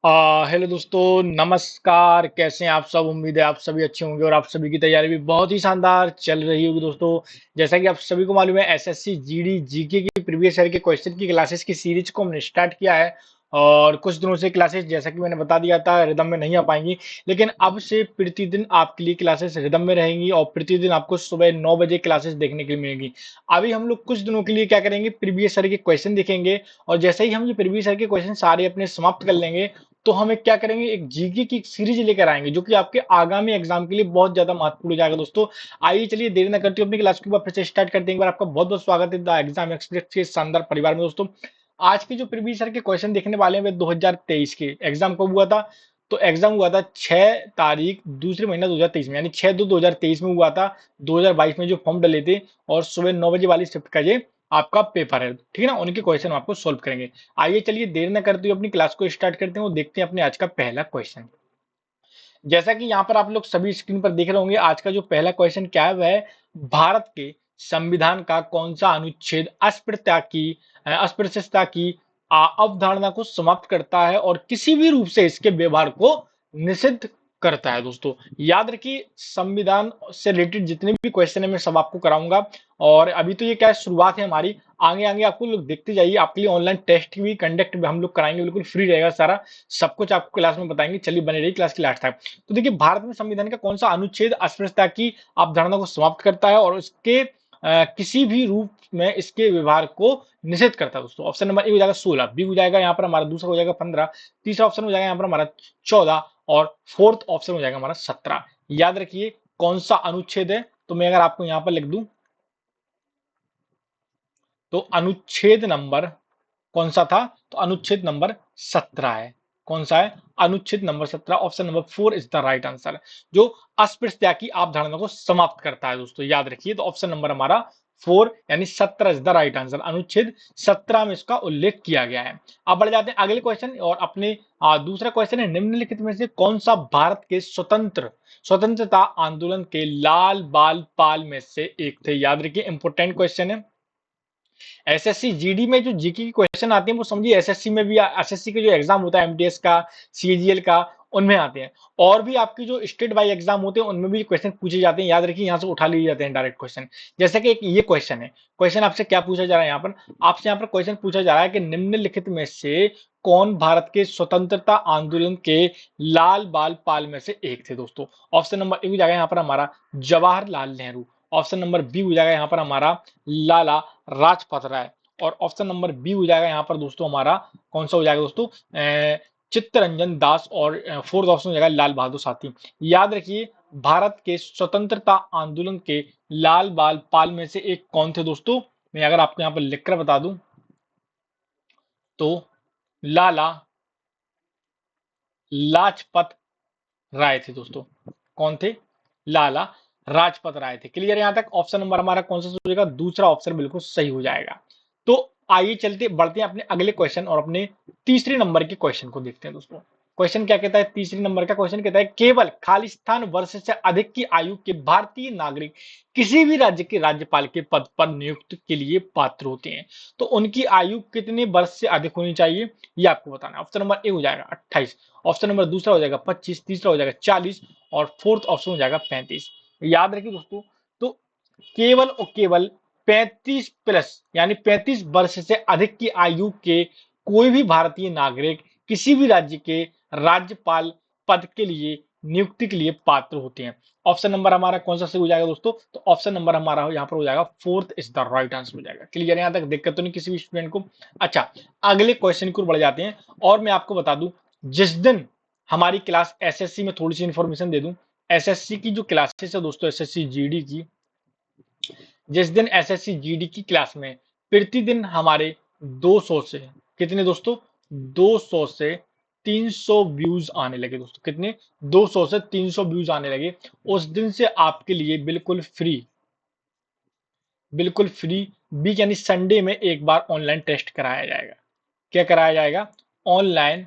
Hello दोस्तों, नमस्कार। कैसे हैं आप सब? उम्मीद है आप सभी अच्छे होंगे और आप सभी की तैयारी भी बहुत ही शानदार चल रही होगी दोस्तों। जैसा कि आप सभी को मालूम है, एसएससी जीडी जीके की प्रीवियस ईयर के क्वेश्चन की क्लासेस की सीरीज को हमने स्टार्ट किया है। और कुछ दिनों से क्लासेस, जैसा कि मैंने बता दिया था, रिदम में नहीं आ पाएंगी। लेकिन अब से प्रतिदिन आपके लिए क्लासेस रिदम में रहेंगी और प्रतिदिन आपको सुबह 9 बजे क्लासेस देखने के लिए मिलेंगी। अभी हम लोग कुछ दिनों के लिए क्या करेंगे, प्रीवियस ईयर के क्वेश्चन देखेंगे। और जैसे ही हम ये प्रीवियस ईयर के क्वेश्चन सारे अपने समाप्त कर लेंगे, तो हम एक क्या करेंगे, एक जीके की सीरीज लेकर आएंगे, जो कि आपके आगामी एग्जाम के लिए बहुत ज्यादा महत्वपूर्ण हो जाएगा दोस्तों। आइए चलिए देर न करते हुए अपनी क्लास को फिर से स्टार्ट करते हैं। एक बार आपका बहुत बहुत स्वागत है द एग्जाम एक्सप्रेस के शानदार परिवार में दोस्तों। आज के जो प्रीवियस ईयर के क्वेश्चन देखने वाले हैं वे 2023 के एग्जाम कब हुआ था। तो एग्जाम हुआ था 6 तारीख दूसरे महीना 2023 में, यानी 6/2/2023 में हुआ था। 2022 में जो फॉर्म डले थे और सुबह 9 बजे वाली शिफ्ट का ये आपका पेपर है, ठीक है ना। उनके क्वेश्चन हम आपको सोल्व करेंगे। आइए चलिए देर न करते हुए अपनी क्लास को स्टार्ट करते हैं और देखते हैं अपने आज का पहला क्वेश्चन। जैसा कि यहाँ पर आप लोग सभी स्क्रीन पर देख रहे होंगे, आज का जो पहला क्वेश्चन क्या है, वह है भारत के संविधान का कौन सा अनुच्छेद अस्पृश्यता की अवधारणा को समाप्त करता है और किसी भी रूप से इसके व्यवहार को निषिद्ध करता है। दोस्तों याद रखिए, संविधान से रिलेटेड जितने भी क्वेश्चन है मैं सब आपको कराऊंगा। और अभी तो ये क्या है, शुरुआत है हमारी। आगे आगे आपको लोग देखते जाइए, आपके लिए ऑनलाइन टेस्ट भी कंडक्ट हम लोग कराएंगे, बिल्कुल फ्री रहेगा सारा। सब कुछ आपको क्लास में बताएंगे। चलिए बने रहिए क्लास की लास्ट तक। तो देखिए, भारत में संविधान का कौन सा अनुच्छेद अस्पृश्यता की अवधारणा को समाप्त करता है और उसके किसी भी रूप में इसके व्यवहार को निषेध करता है। दोस्तों ऑप्शन नंबर ए हो जाएगा 16, बी हो जाएगा यहाँ पर हमारा, दूसरा हो जाएगा 15, तीसरा ऑप्शन हो जाएगा यहाँ पर हमारा 14 और फोर्थ ऑप्शन हो जाएगा हमारा 17। याद रखिए कौन सा अनुच्छेद है। तो मैं अगर आपको यहाँ पर लिख दूं, तो अनुच्छेद नंबर कौन सा था? तो अनुच्छेद नंबर 17 है। कौन सा है? अनुच्छेद number 17। Option number 4 is the right answer, जो अस्पृश्यता की अवधारणा को समाप्त करता है। दोस्तों याद रखिए, तो ऑप्शन नंबर हमारा 4 यानी 17 इज द राइट आंसर। अनुच्छेद 17 में इसका उल्लेख किया गया है। अब बढ़ जाते हैं अगले क्वेश्चन और अपने दूसरा क्वेश्चन है, निम्नलिखित में से कौन सा भारत के स्वतंत्रता आंदोलन के लाल बाल पाल में से एक थे? याद रखिए, इंपोर्टेंट क्वेश्चन है। एसएससी जीडी में जो जीके के क्वेश्चन आते हैं, वो समझिए एसएससी में भी, एसएससी के जो एग्जाम होता है एमटीएस का, सीजीएल का, उनमें आते हैं। और भी आपकी जो स्टेट वाइज एग्जाम होते हैं उनमें भी क्वेश्चन पूछे जाते हैं। याद रखिए, यहाँ से उठा लिए जाते हैं डायरेक्ट क्वेश्चन। जैसे कि एक ये क्वेश्चन है। क्वेश्चन आपसे क्या पूछा जा रहा है यहाँ पर? आपसे यहाँ पर क्वेश्चन पूछा जा रहा है कि निम्नलिखित में से कौन भारत के स्वतंत्रता आंदोलन के लाल बाल पाल में से एक थे? दोस्तों ऑप्शन नंबर ए हो जाएगा यहाँ पर हमारा Jawaharlal Nehru. Option number B हो जाएगा यहाँ पर हमारा लाला राजपथ राय। और ऑप्शन नंबर बी हो जाएगा यहाँ पर दोस्तों हमारा, कौन सा हो जाएगा दोस्तों, चित्तरंजन दास। और फोर्थ ऑप्शन हो जाएगा लाल बहादुर शास्त्री। याद रखिए, भारत के स्वतंत्रता आंदोलन के लाल बाल पाल में से एक कौन थे दोस्तों? मैं अगर आपको यहाँ पर लिखकर बता दूं, तो लाला लाजपत राय थे। दोस्तों कौन थे? लाला राजपत राय थे। क्लियर यहां तक? ऑप्शन नंबर हमारा कौन सा हो जाएगा? दूसरा ऑप्शन बिल्कुल सही हो जाएगा। तो आइए चलते बढ़ते हैं अपने अगले क्वेश्चन और अपने तीसरे नंबर के क्वेश्चन को देखते हैं। दोस्तों क्वेश्चन क्या कहता है? तीसरे नंबर का क्वेश्चन कहता है, केवल खालिस्तान वर्ष से अधिक की आयु के भारतीय नागरिक किसी भी राज्य के राज्यपाल के पद पर नियुक्त के लिए पात्र होते हैं। तो उनकी आयु कितने वर्ष से अधिक होनी चाहिए, ये आपको बताना है। ऑप्शन नंबर ए हो जाएगा 28, ऑप्शन नंबर दूसरा हो जाएगा 25, तीसरा हो जाएगा 40 और फोर्थ ऑप्शन हो जाएगा 35। याद रखिए दोस्तों, तो केवल और केवल 35 प्लस यानी 35 वर्ष से अधिक की आयु के कोई भी भारतीय नागरिक किसी भी राज्य के राज्यपाल पद के लिए नियुक्ति के लिए पात्र होते हैं। ऑप्शन नंबर हमारा कौन सा सही हो जाएगा दोस्तों? तो ऑप्शन नंबर हमारा यहाँ पर हो जाएगा fourth is the right answer हो जाएगा। क्लियर यहाँ तक? दिक्कत तो नहीं किसी भी स्टूडेंट को? अच्छा, अगले क्वेश्चन की ओर बढ़ जाते हैं। और मैं आपको बता दूं, जिस दिन हमारी क्लास एसएससी में थोड़ी सी इंफॉर्मेशन दे दूं, एसएससी की जो क्लासेस है दोस्तों, एसएससी जीडी की, जिस दिन एसएससी जीडी की क्लास में प्रतिदिन हमारे 200 से, कितने दोस्तों, 200 से 300 व्यूज आने लगे। दोस्तों कितने? 200 से 300 व्यूज आने लगे। उस दिन से आपके लिए बिल्कुल फ्री, बिल्कुल फ्री वीक यानी संडे में एक बार ऑनलाइन टेस्ट कराया जाएगा। क्या कराया जाएगा? ऑनलाइन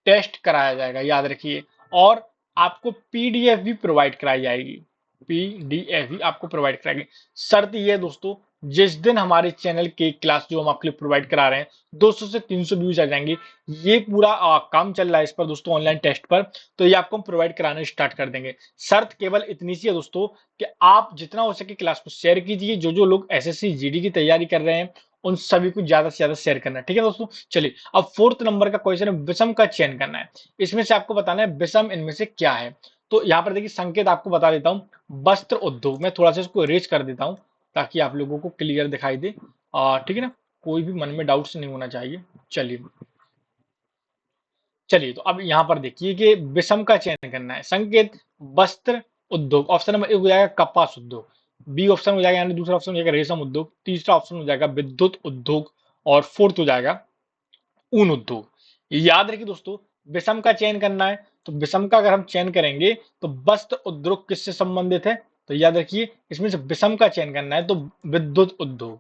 टेस्ट कराया जाएगा। याद रखिए, और आपको पीडीएफ भी प्रोवाइड कराई जाएगी। पीडीएफ भी आपको प्रोवाइड कराएगी। शर्त ये है दोस्तों, जिस दिन हमारे चैनल की क्लास जो हम आपके लिए प्रोवाइड करा रहे हैं 200 से 300 व्यूज आ जाएंगे। ये पूरा काम चल रहा है इस पर दोस्तों, ऑनलाइन टेस्ट पर। तो ये आपको हम प्रोवाइड कराना स्टार्ट कर देंगे। शर्त केवल इतनी सी है दोस्तों कि आप जितना हो सके क्लास को शेयर कीजिए। जो जो लोग एसएससी जीडी की तैयारी कर रहे हैं उन सभी को ज्यादा से ज्यादा शेयर करना है, ठीक है दोस्तों। चलिए अब फोर्थ नंबर का क्वेश्चन है, विषम का चयन करना है। इसमें से आपको बताना है विषम इनमें से क्या है। तो यहाँ पर देखिए संकेत आपको बता देता हूँ, वस्त्र उद्योग। मैं थोड़ा सा इसको इरेज कर देता हूँ ताकि आप लोगों को क्लियर दिखाई दे, ठीक है ना, कोई भी मन में डाउट्स नहीं होना चाहिए। चलिए चलिए, तो अब यहाँ पर देखिए कि विषम का चयन करना है। संकेत वस्त्र उद्योग, ऑप्शन नंबर एक हो जाएगा कपास उद्योग, बी ऑप्शन हो जाएगा, यानी दूसरा ऑप्शन हो जाएगा रेशम उद्योग, तीसरा ऑप्शन हो जाएगा विद्युत उद्योग, और फोर्थ हो जाएगा ऊन उद्योग। याद रखिए दोस्तों, विषम का चयन करना है। तो विषम का अगर हम चयन करेंगे तो वस्त्र उद्योग किससे संबंधित है, तो याद रखिए इसमें से विषम का चयन करना है तो विद्युत उद्योग।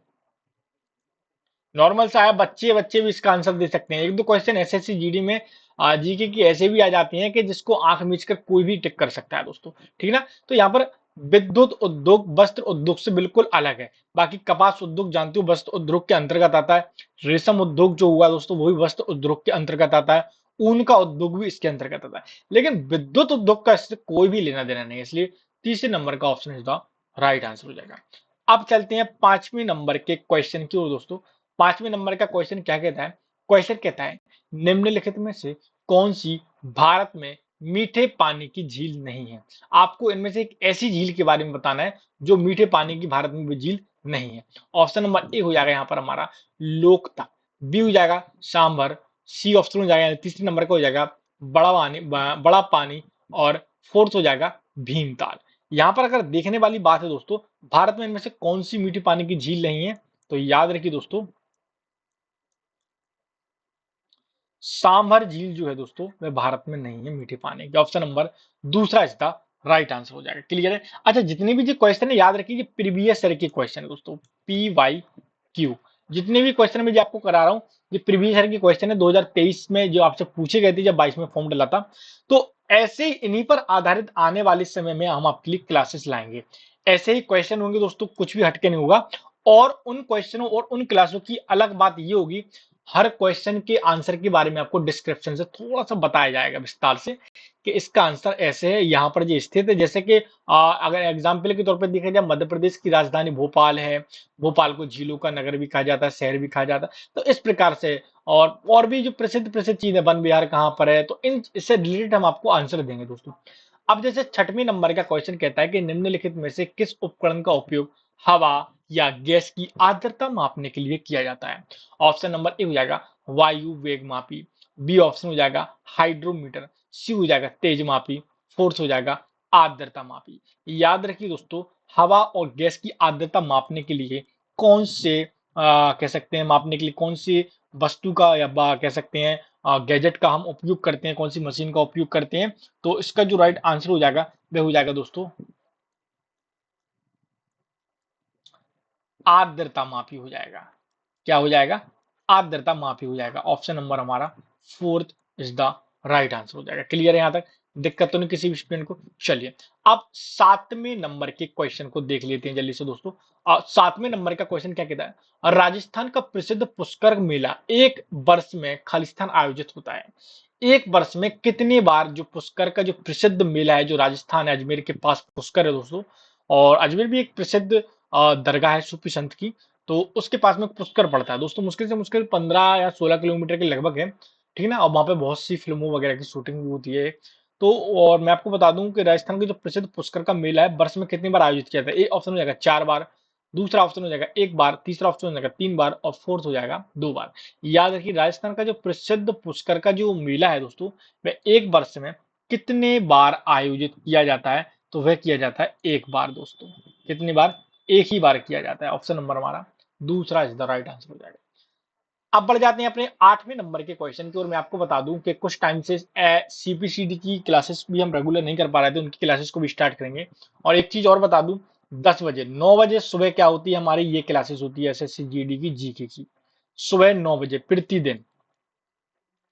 नॉर्मल सा है, बच्चे बच्चे भी इसका आंसर दे सकते हैं। एक दो क्वेश्चन एसएससी जीडी में जीके की ऐसे भी आ जाती हैं कि जिसको आंख मीच कर कोई भी टिक कर सकता है दोस्तों, ठीक है ना। तो यहाँ पर विद्युत उद्योग वस्त्र उद्योग से बिल्कुल अलग है। बाकी कपास उद्योग जानते हो वस्त्र उद्योग के अंतर्गत आता है। रेशम उद्योग जो हुआ दोस्तों वो भी वस्त्र उद्योग के अंतर्गत आता है। ऊन का उद्योग भी इसके अंतर्गत आता है। लेकिन विद्युत उद्योग का इससे कोई भी लेना देना नहीं है, इसलिए तीसरे नंबर का option is the right answer हो जाएगा। अब चलते हैं पांचवें नंबर के क्वेश्चन की ओर दोस्तों। पांचवें नंबर का क्वेश्चन क्या कहता है, क्वेश्चन कहता है निम्नलिखित में से कौन सी भारत में मीठे पानी की झील नहीं है। आपको इनमें से एक ऐसी झील के बारे में बताना है जो मीठे पानी की भारत में भी झील नहीं है। ऑप्शन नंबर ए हो जाएगा यहाँ पर हमारा लोकता, बी हो जाएगा सांभर, सी ऑप्शन हो जाएगा यानी तीसरे नंबर का हो जाएगा बड़ा पानी, और फोर्थ हो जाएगा भीमताल। यहाँ पर अगर देखने वाली बात है दोस्तों, भारत में इनमें से कौन सी मीठी पानी की झील नहीं है, तो याद रखिए दोस्तों सांभर झील जो है दोस्तों वह भारत में नहीं है मीठे पानी की। ऑप्शन नंबर दूसरा इसका राइट आंसर हो जाएगा। क्लियर है। अच्छा, जितने भी जो क्वेश्चन है याद रखिए प्रीवियस ईयर के क्वेश्चन है दोस्तों, PYQ। जितने भी क्वेश्चन मैं जो आपको करा रहा हूँ ये प्रीवियस ईयर के क्वेश्चन है, 2023 में जो आपसे पूछे गए थे जब 22 में फॉर्म डाला था। तो ऐसे इन्हीं पर आधारित आने वाले समय में हम आपके लिए क्लासेस लाएंगे। ऐसे ही क्वेश्चन होंगे दोस्तों, कुछ भी हटके नहीं होगा। और उन क्वेश्चनों और उन क्लासों की अलग बात ये होगी, हर क्वेश्चन के आंसर के बारे में आपको डिस्क्रिप्शन से थोड़ा सा बताया जाएगा विस्तार से कि इसका आंसर ऐसे है, यहाँ पर जो स्थित है। जैसे कि अगर एग्जाम्पल के तौर पर देखा जाए, मध्य प्रदेश की राजधानी भोपाल है, भोपाल को झीलों का नगर भी कहा जाता है, शहर भी कहा जाता है। तो इस प्रकार से और भी जो प्रसिद्ध प्रसिद्ध चीज है, वन विहार कहाँ पर है, तो इन इससे रिलेटेड हम आपको आंसर देंगे दोस्तों। अब जैसे छठवें नंबर का क्वेश्चन कहता है कि निम्नलिखित में से किस उपकरण का उपयोग हवा या गैस की आर्द्रता मापने के लिए किया जाता है। ऑप्शन नंबर ए हो जाएगा वायु वेग मापी, बी ऑप्शन हो जाएगा हाइड्रोमीटर, सी हो जाएगा तेज मापी, फोर्थ हो जाएगा आर्द्रता मापी। याद रखिए दोस्तों, हवा और गैस की आर्द्रता मापने के लिए कौन से कह सकते हैं, मापने के लिए कौन सी वस्तु का या कह सकते हैं गैजेट का हम उपयोग करते हैं, कौन सी मशीन का उपयोग करते हैं। तो इसका जो राइट आंसर हो जाएगा वह हो जाएगा दोस्तों आर्द्रता मापी हो जाएगा। क्या हो जाएगा, आर्द्रता मापी हो जाएगा। ऑप्शन नंबर हमारा fourth is the right answer हो जाएगा। क्लियर है यहाँ तक, दिक्कत तो नहीं किसी भी स्टूडेंट को। चलिए अब सातवें नंबर के क्वेश्चन को देख लेते हैं जल्दी से दोस्तों। सातवें नंबर का क्वेश्चन क्या कहता है, राजस्थान का प्रसिद्ध पुष्कर मेला एक वर्ष में खालिस्तान आयोजित होता है। एक वर्ष में कितनी बार जो पुष्कर का जो प्रसिद्ध मेला है, जो राजस्थान है, अजमेर के पास पुष्कर है दोस्तों, और अजमेर भी एक प्रसिद्ध दरगाह है सूफी संत की। तो उसके पास में पुष्कर पड़ता है दोस्तों, मुश्किल से मुश्किल 15 या 16 किलोमीटर के लगभग है, ठीक है ना। और वहाँ पे बहुत सी फिल्मों वगैरह की शूटिंग भी होती है। तो और मैं आपको बता दूं कि राजस्थान के जो प्रसिद्ध पुष्कर का मेला है वर्ष में कितनी बार आयोजित किया जाता है। एक ऑप्शन हो जाएगा 4 बार, दूसरा ऑप्शन हो जाएगा 1 बार, तीसरा ऑप्शन हो जाएगा 3 बार, और फोर्थ हो जाएगा 2 बार। याद रखिए राजस्थान का जो प्रसिद्ध पुष्कर का जो मेला है दोस्तों, वह एक वर्ष में कितने बार आयोजित किया जाता है, तो वह किया जाता है 1 बार दोस्तों। कितनी बार, एक ही बार किया जाता है। ऑप्शन नंबर हमारा दूसरा इज द राइट आंसर हो जाएगा। अब बढ़ जाते हैं अपने आठवें नंबर के क्वेश्चन की, और मैं आपको बता दूं कि कुछ टाइम से सीपीसीडी की क्लासेस भी हम रेगुलर नहीं कर पा रहे थे, उनकी क्लासेस को भी स्टार्ट करेंगे। और एक चीज और बता दूं, 10 बजे 9 बजे सुबह क्या होती है हमारी, ये क्लासेस होती है एसएससी जीडी की जीके की। सुबह 9 बजे प्रतिदिन,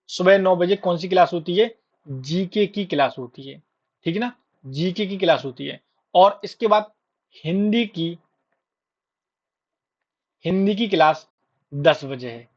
सुबह 9 बजे कौन सी क्लास होती है, जीके की क्लास होती है, ठीक है ना, जीके की क्लास होती है। और इसके बाद हिंदी की हिंदी की क्लास 10 बजे है।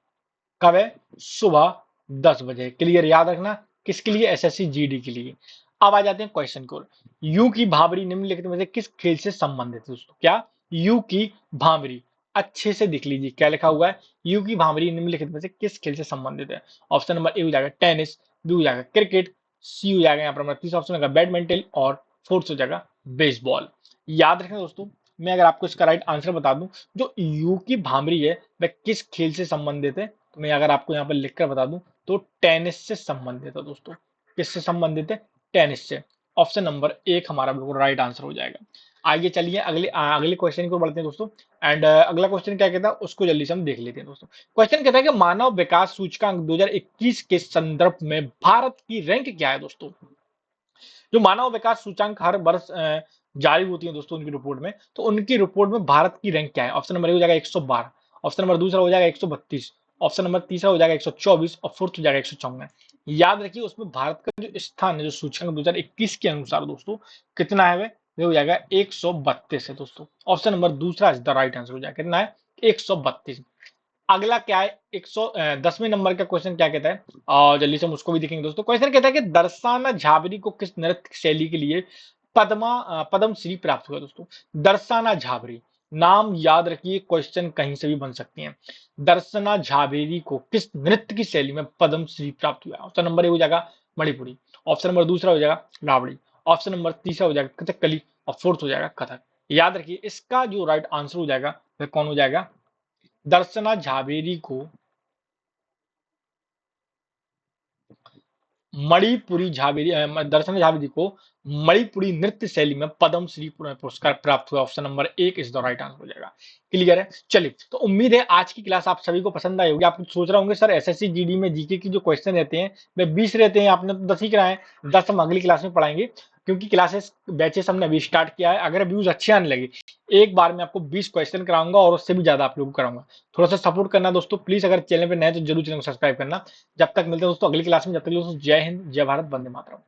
कब है? सुबह 10 बजे। क्लियर, याद रखना किसके लिए? एसएससी जीडी के लिए। अब आ जाते हैं क्वेश्चन को। यू की भाबरी निम्नलिखित में से किस खेल से संबंधित है दोस्तों? क्या? यू की भांभरी, अच्छे से देख लीजिए क्या लिखा हुआ है। यू की भांभरी निम्नलिखित में से किस खेल से संबंधित है? ऑप्शन नंबर ए हो जाएगा टेनिस, बी हो जाएगा क्रिकेट, सी हो जाएगा यहाँ पर हमारा तीसरा ऑप्शन होगा बैडमिंटन और फोर्थ हो जाएगा बेसबॉल। याद रखना दोस्तों, मैं अगर आपको इसका राइट आंसर बता दूं, जो यू की भांभरी है वह किस खेल से संबंधित है, तो मैं अगर आपको यहाँ पर लिखकर बता दूं तो टेनिस से संबंधित है दोस्तों। किससे संबंधित है? टेनिस से। ऑप्शन नंबर एक हमारा बिल्कुल राइट आंसर हो जाएगा। आइए चलिए अगले क्वेश्चन को बढ़ते हैं दोस्तों। एंड अगला क्वेश्चन क्या कहता है उसको जल्दी से हम देख लेते हैं दोस्तों। क्वेश्चन कहता है कि मानव विकास सूचकांक 2021 के संदर्भ में भारत की रैंक क्या है दोस्तों? जो मानव विकास सूचकांक हर वर्ष जारी होती है दोस्तों उनकी रिपोर्ट में, तो उनकी रिपोर्ट में भारत की रैंक क्या है? ऑप्शन नंबर ए हो जाएगा 112, ऑप्शन नंबर दूसरा हो जाएगा 132, ऑप्शन नंबर तीसरा हो जाएगा 124 और फोर्थ हो जाएगा 154। याद रखिए उसमें भारत का जो स्थान है जो सूचकांक 2021 के अनुसार दोस्तों कितना है? वे हो जाएगा 132 है दोस्तों। ऑप्शन नंबर दूसरा इज द राइट आंसर हो जाएगा। कितना है? 132। अगला क्या है? 110वें नंबर का क्वेश्चन क्या कहता है और जल्दी से हम उसको भी देखेंगे दोस्तों। क्वेश्चन कहता है कि दर्शाना झाबरी को किस नृत्य शैली के लिए पद्मश्री प्राप्त हुआ दोस्तों? दर्शाना झाबरी, नाम याद रखिए, क्वेश्चन कहीं से भी बन सकती हैं। दर्शना झाबेरी को किस नृत्य की शैली में पद्मश्री प्राप्त हुआ? ऑप्शन नंबर ए हो जाएगा मणिपुरी, ऑप्शन नंबर दूसरा हो जाएगा लावड़ी, ऑप्शन नंबर तीसरा हो जाएगा कथकली और फोर्थ हो जाएगा कथक। याद रखिए इसका जो राइट आंसर हो जाएगा वह कौन हो जाएगा? दर्शना झावेरी को मणिपुरी झावेरी दर्शना झावेरी को मणिपुरी नृत्य शैली में पद्मश्री पुरस्कार प्राप्त हुआ। ऑप्शन नंबर एक इज द राइट आंसर हो जाएगा। क्लियर है? चलिए, तो उम्मीद है आज की क्लास आप सभी को पसंद आई होगी। आप सोच रहे होंगे सर एसएससी जीडी में जीके की जो क्वेश्चन रहते हैं वे 20 रहते हैं, आपने तो 10 ही कराए, 10 हम अगली क्लास में पढ़ाएंगे क्योंकि क्लासेस बैचेस हमने अभी स्टार्ट किया है। अगर व्यूज अच्छे आने लगे एक बार में आपको 20 क्वेश्चन कराऊंगा और उससे भी ज्यादा आप लोगों को कराऊंगा। थोड़ा सा सपोर्ट करना दोस्तों प्लीज, अगर चैनल पर नए तो जरूर चैनल को सब्सक्राइब करना। जब तक मिलते हैं दोस्तों अगली क्लास में, जब तक दोस्तों जय हिंद, जय भारत, वंदे मातरम।